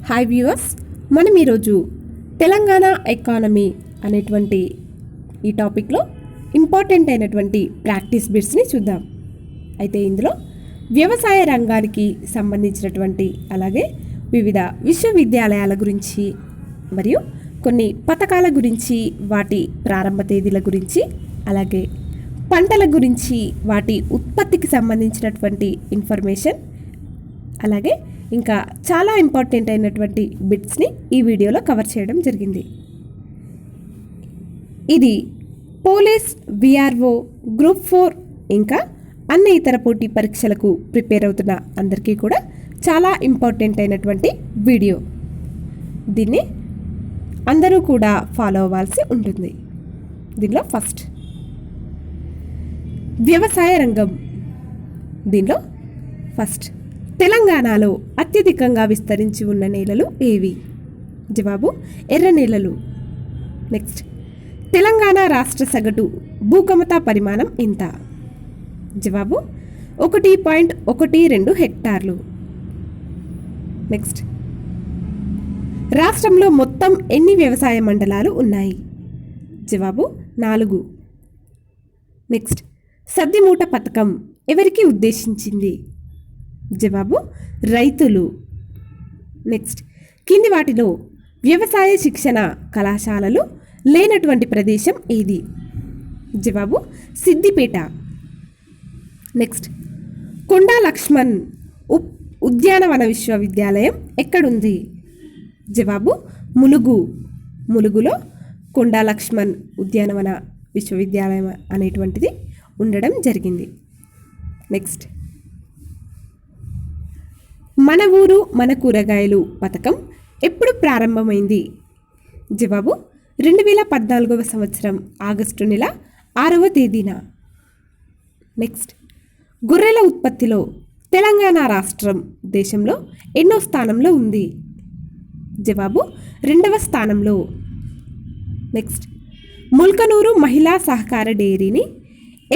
Hi viewers, మనం ఈరోజు Telangana economy అనేటువంటి ఈ టాపిక్లో ఇంపార్టెంట్ అయినటువంటి ప్రాక్టీస్ బిట్స్ని చూద్దాం. అయితే ఇందులో వ్యవసాయ రంగానికి సంబంధించినటువంటి అలాగే వివిధ విశ్వవిద్యాలయాల గురించి మరియు కొన్ని పథకాల గురించి, వాటి ప్రారంభ తేదీల గురించి, అలాగే పంటల గురించి, వాటి ఉత్పత్తికి సంబంధించినటువంటి ఇన్ఫర్మేషన్, అలాగే ఇంకా చాలా ఇంపార్టెంట్ అయినటువంటి బిట్స్ని ఈ వీడియోలో కవర్ చేయడం జరిగింది. ఇది పోలీస్, విఆర్ఓ, గ్రూప్ 4 ఇంకా అన్ని ఇతర పోటీ పరీక్షలకు ప్రిపేర్ అవుతున్న అందరికీ కూడా చాలా ఇంపార్టెంట్ అయినటువంటి వీడియో. దీన్ని అందరూ కూడా ఫాలో అవ్వాల్సి ఉంటుంది. దీనిలో ఫస్ట్ వ్యవసాయ రంగం. దీనిలో ఫస్ట్ తెలంగాణలో అత్యధికంగా విస్తరించి ఉన్న నేలలు ఏవి? జవాబు ఎర్ర నేలలు. నెక్స్ట్, తెలంగాణ రాష్ట్ర సగటు భూకమతా పరిమాణం ఎంత? జవాబు 1.12 హెక్టార్లు. నెక్స్ట్, రాష్ట్రంలో మొత్తం ఎన్ని వ్యవసాయ మండలాలు ఉన్నాయి? జవాబు 4. నెక్స్ట్, సద్దిమూట పథకం ఎవరికి ఉద్దేశించింది? జవాబు రైతులు. నెక్స్ట్, కింది వాటిలో వ్యవసాయ శిక్షణ కళాశాలలు లేనటువంటి ప్రదేశం ఏది? జవాబు సిద్దిపేట. నెక్స్ట్, కొండా లక్ష్మణ్ ఉద్యానవన విశ్వవిద్యాలయం ఎక్కడుంది? జవాబు ములుగు. ములుగులో కొండా లక్ష్మణ్ ఉద్యానవన విశ్వవిద్యాలయం అనేటువంటిది ఉండడం జరిగింది. నెక్స్ట్, మన ఊరు మన కూరగాయలు పథకం ఎప్పుడు ప్రారంభమైంది? జవాబు 2014వ సంవత్సరం ఆగస్టు నెల 6వ తేదీన. నెక్స్ట్, గొర్రెల ఉత్పత్తిలో తెలంగాణ రాష్ట్రం దేశంలో ఎన్నో స్థానంలో ఉంది? జవాబు 2వ స్థానంలో. నెక్స్ట్, ముల్కనూరు మహిళా సహకార డెయిరీని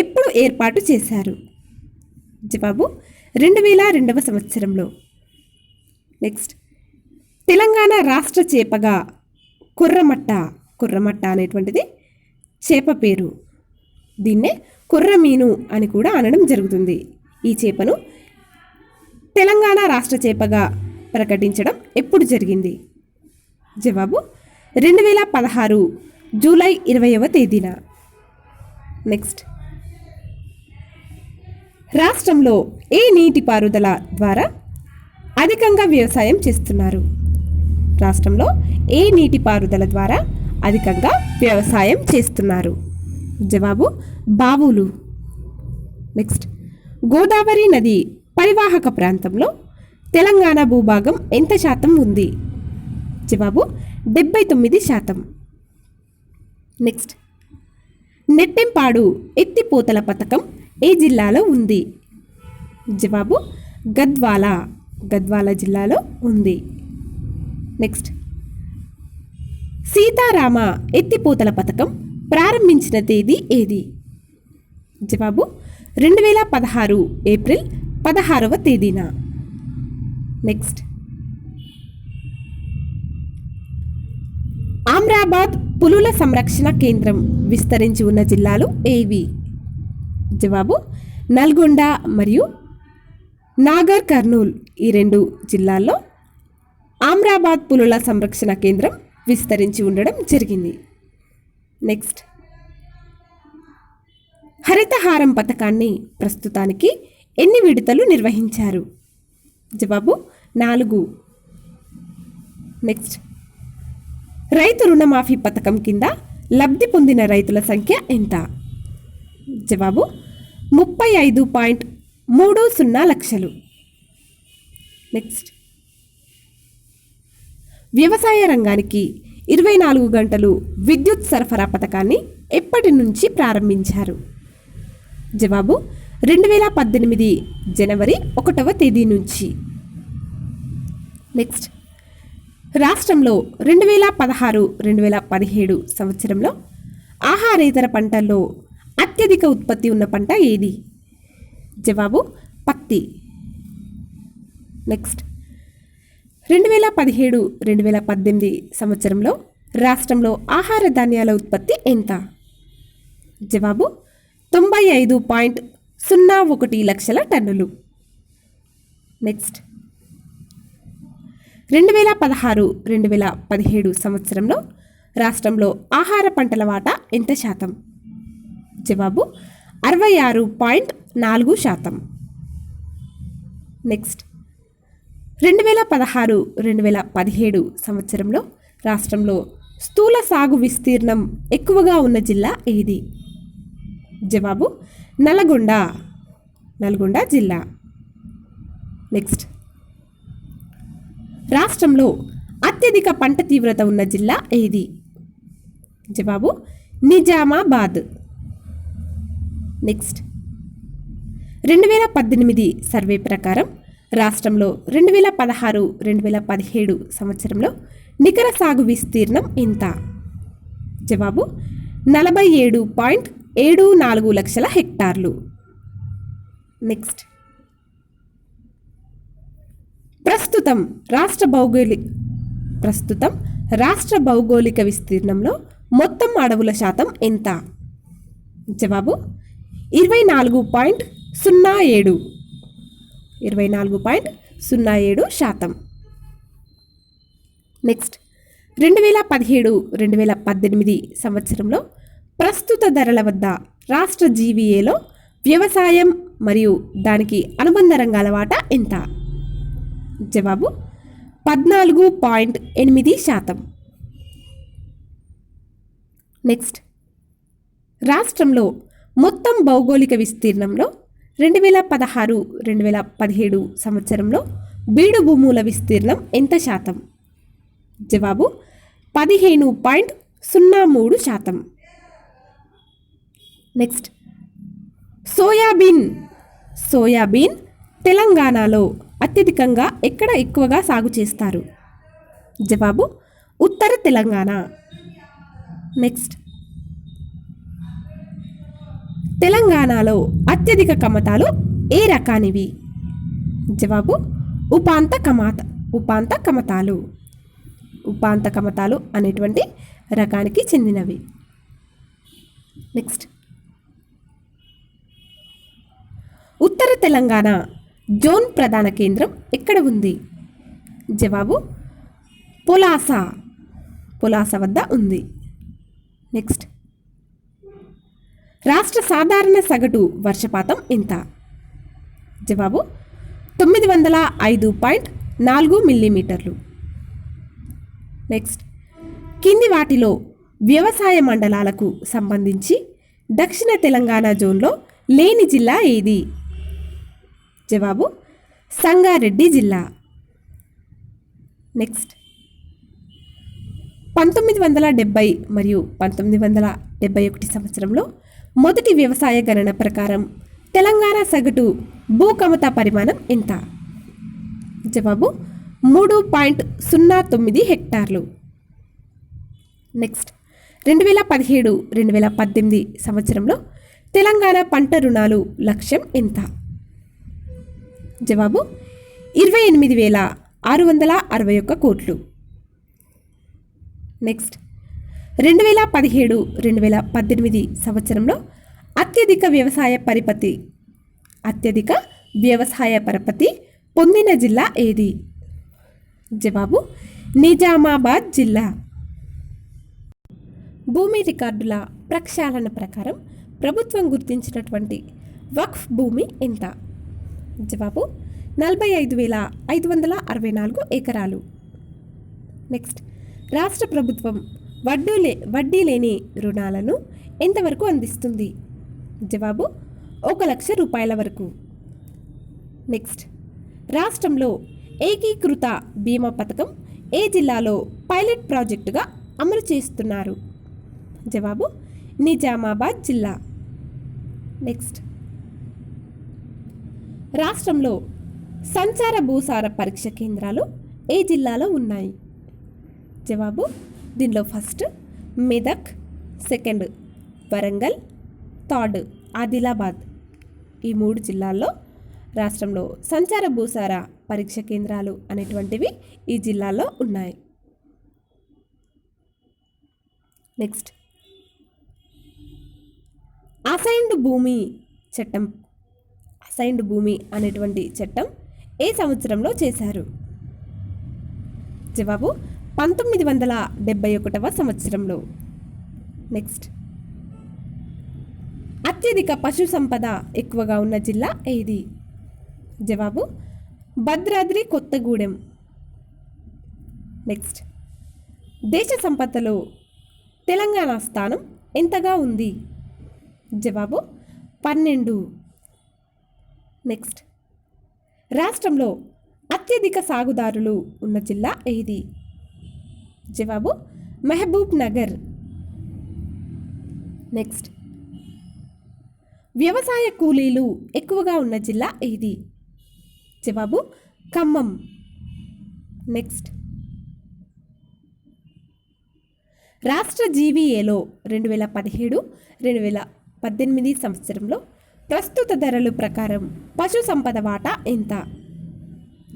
ఎప్పుడు ఏర్పాటు చేశారు? జవాబు 2002వ సంవత్సరంలో. నెక్స్ట్, తెలంగాణ రాష్ట్ర చేపగా కొర్రమట్ట అనేటువంటిది చేప పేరు. దీన్నే కొర్రమీను అని కూడా అనడం జరుగుతుంది. ఈ చేపను తెలంగాణ రాష్ట్ర చేపగా ప్రకటించడం ఎప్పుడు జరిగింది? జవాబు 2016 జూలై 20వ తేదీన. నెక్స్ట్, రాష్ట్రంలో ఏ నీటిపారుదల ద్వారా అధికంగా వ్యవసాయం చేస్తున్నారు? రాష్ట్రంలో ఏ నీటిపారుదల ద్వారా అధికంగా వ్యవసాయం చేస్తున్నారు? జవాబు బావులు. నెక్స్ట్, గోదావరి నది పరివాహక ప్రాంతంలో తెలంగాణ భూభాగం ఎంత శాతం ఉంది? జవాబు 79%. నెక్స్ట్, నెట్టెంపాడు ఎత్తిపోతల పథకం ఏ జిల్లాలో ఉంది? జవాబు గద్వాల జిల్లాలో ఉంది. నెక్స్ట్, సీతారామ ఎత్తిపోతల పథకం ప్రారంభించిన తేదీ ఏది? జవాబు 2016 ఏప్రిల్ 16వ తేదీన. నెక్స్ట్, ఆమ్రాబాద్ పులుల సంరక్షణ కేంద్రం విస్తరించి ఉన్న జిల్లాలు ఏవి? జవాబు నల్గొండ మరియు నాగర్ కర్నూల్. ఈ 2 జిల్లాల్లో ఆమ్రాబాద్ పులుల సంరక్షణ కేంద్రం విస్తరించి ఉండడం జరిగింది. నెక్స్ట్, హరితహారం పథకాన్ని ప్రస్తుతానికి ఎన్ని విడతలు నిర్వహించారు? జవాబు 4. నెక్స్ట్, రైతు రుణమాఫీ పథకం కింద లబ్ధి పొందిన రైతుల సంఖ్య ఎంత? జవాబు 35.30 లక్షలు. నెక్స్ట్, వ్యవసాయ రంగానికి 24 గంటలు విద్యుత్ సరఫరా పథకాన్ని ఎప్పటి నుంచి ప్రారంభించారు? జవాబు 2018 జనవరి 1వ తేదీ నుంచి. నెక్స్ట్, రాష్ట్రంలో 2016-2017 సంవత్సరంలో ఆహారేతర పంటల్లో అత్యధిక ఉత్పత్తి ఉన్న పంట ఏది? జవాబు పత్తి. నెక్స్ట్, 2017-2018 సంవత్సరంలో రాష్ట్రంలో ఆహార ధాన్యాల ఉత్పత్తి ఎంత? జవాబు 95.01 లక్షల టన్నులు. నెక్స్ట్ 2016-2017 సంవత్సరంలో రాష్ట్రంలో ఆహార పంటల వాటా ఎంత శాతం? జవాబు 66.4%. నెక్స్ట్ 2016-2017 సంవత్సరంలో రాష్ట్రంలో స్థూల సాగు విస్తీర్ణం ఎక్కువగా ఉన్న జిల్లా ఏది? జవాబు నల్గొండ జిల్లా. నెక్స్ట్ రాష్ట్రంలో అత్యధిక పంట తీవ్రత ఉన్న జిల్లా ఏది? జవాబు నిజామాబాద్. నెక్స్ట్ 2018 సర్వే ప్రకారం రాష్ట్రంలో 2016-2017 సంవత్సరంలో నికర సాగు విస్తీర్ణం ఎంత? జవాబు 47.74 లక్షల హెక్టార్లు. నెక్స్ట్ ప్రస్తుతం రాష్ట్ర భౌగోళిక విస్తీర్ణంలో మొత్తం అడవుల శాతం ఎంత? జవాబు 24.07%. నెక్స్ట్ 2017-2018 సంవత్సరంలో ప్రస్తుత ధరల వద్ద రాష్ట్ర జీవీఏలో వ్యవసాయం మరియు దానికి అనుబంధ రంగాల వాటా ఎంత? జవాబు 14.8%. నెక్స్ట్ రాష్ట్రంలో మొత్తం భౌగోళిక విస్తీర్ణంలో 2016-2017 సంవత్సరంలో బీడు భూముల విస్తీర్ణం ఎంత శాతం? జవాబు 15.03%. నెక్స్ట్ సోయాబీన్ తెలంగాణలో అత్యధికంగా ఎక్కడ ఎక్కువగా సాగు చేస్తారు? జవాబు ఉత్తర తెలంగాణ. నెక్స్ట్ తెలంగాణలో అత్యధిక కమతాలు ఏ రకానివి? జవాబు ఉపాంత కమతాలు అనేటువంటి రకానికి చెందినవి. నెక్స్ట్ ఉత్తర తెలంగాణ జోన్ ప్రధాన కేంద్రం ఎక్కడ ఉంది? జవాబు పొలాస వద్ద ఉంది. నెక్స్ట్ రాష్ట్ర సాధారణ సగటు వర్షపాతం ఎంత? జవాబు 905.4 మిల్లీమీటర్లు. నెక్స్ట్ కింది వాటిలో వ్యవసాయ మండలాలకు సంబంధించి దక్షిణ తెలంగాణ జోన్లో లేని జిల్లా ఏది? జవాబు సంగారెడ్డి జిల్లా. నెక్స్ట్ 1970 మరియు 1971 సంవత్సరంలో మొదటి వ్యవసాయ గణన ప్రకారం తెలంగాణ సగటు భూకమత పరిమాణం ఎంత? జవాబు 3.09 హెక్టార్లు. నెక్స్ట్ 2017-2018 సంవత్సరంలో తెలంగాణ పంట రుణాలు లక్ష్యం ఎంత? జవాబు 28,661 కోట్లు. నెక్స్ట్ 2017-2018 సంవత్సరంలో అత్యధిక వ్యవసాయ పరపతి పొందిన జిల్లా ఏది? జవాబు నిజామాబాద్ జిల్లా. భూమి రికార్డుల ప్రక్షాళన ప్రకారం ప్రభుత్వం గుర్తించినటువంటి వక్ఫ్ భూమి ఎంత? జవాబు 45,564 ఎకరాలు. నెక్స్ట్ రాష్ట్ర ప్రభుత్వం వడ్డీ లేని రుణాలను ఎంతవరకు అందిస్తుంది? జవాబు 1 లక్ష రూపాయల వరకు. నెక్స్ట్ రాష్ట్రంలో ఏకీకృత బీమా పథకం ఏ జిల్లాలో పైలట్ ప్రాజెక్టుగా అమలు చేస్తున్నారు? జవాబు నిజామాబాద్ జిల్లా. నెక్స్ట్ రాష్ట్రంలో సంచార భూసార పరీక్ష కేంద్రాలు ఏ జిల్లాలో ఉన్నాయి? జవాబు దీనిలో first Medak, second Warangal, third Adilabad. ఈ 3 జిల్లాల్లో రాష్ట్రంలో సంచార భూసార పరీక్ష కేంద్రాలు అనేటువంటివి ఈ జిల్లాలో ఉన్నాయి. నెక్స్ట్, అసైన్డ్ భూమి చట్టం. అసైన్డ్ భూమి అనేటువంటి చట్టం ఏ సంవత్సరంలో చేశారు? జవాబు 1971వ సంవత్సరంలో. నెక్స్ట్, అత్యధిక పశు సంపద ఎక్కువగా ఉన్న జిల్లా ఏది? జవాబు భద్రాద్రి కొత్తగూడెం. నెక్స్ట్, దేశ సంపదలో తెలంగాణ స్థానం ఎంతగా ఉంది? జవాబు 12. నెక్స్ట్, రాష్ట్రంలో అత్యధిక సాగుదారులు ఉన్న జిల్లా ఏది? జవాబు మహబూబ్ నగర్. నెక్స్ట్, వ్యవసాయ కూలీలు ఎక్కువగా ఉన్న జిల్లా ఏది? జవాబు ఖమ్మం. నెక్స్ట్, రాష్ట్ర జీవీఏలో 2017-2018 సంవత్సరంలో ప్రస్తుత ధరలు ప్రకారం పశు సంపద వాటా ఎంత?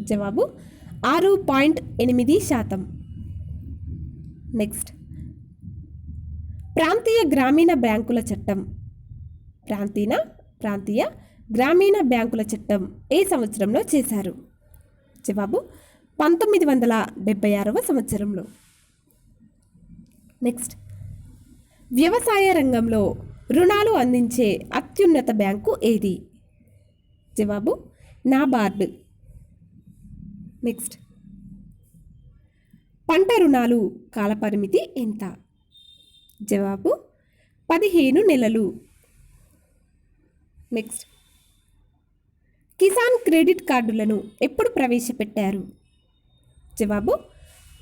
జవాబు 6.8%. నెక్స్ట్, ప్రాంతీయ గ్రామీణ బ్యాంకుల చట్టం. ప్రాంతీయ గ్రామీణ బ్యాంకుల చట్టం ఏ సంవత్సరంలో చేశారు? జవాబు 1976వ సంవత్సరంలో. నెక్స్ట్, వ్యవసాయ రంగంలో రుణాలు అందించే అత్యున్నత బ్యాంకు ఏది? జవాబు నాబార్డ్. నెక్స్ట్, పంట రుణాలు కాలపరిమితి ఎంత? జవాబు 15 నెలలు. నెక్స్ట్, కిసాన్ క్రెడిట్ కార్డులను ఎప్పుడు ప్రవేశపెట్టారు? జవాబు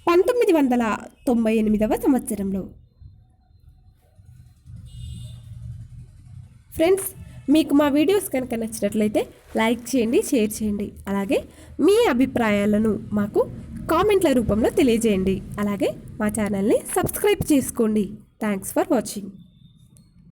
1998వ సంవత్సరంలో. ఫ్రెండ్స్, మీకు మా వీడియోస్ కనుక నచ్చినట్లయితే లైక్ చేయండి, షేర్ చేయండి. అలాగే మీ అభిప్రాయాలను మాకు కామెంట్ల రూపంలో తెలియజేయండి. అలాగే మా ఛానల్ని సబ్స్క్రైబ్ చేసుకోండి. Thanks for watching.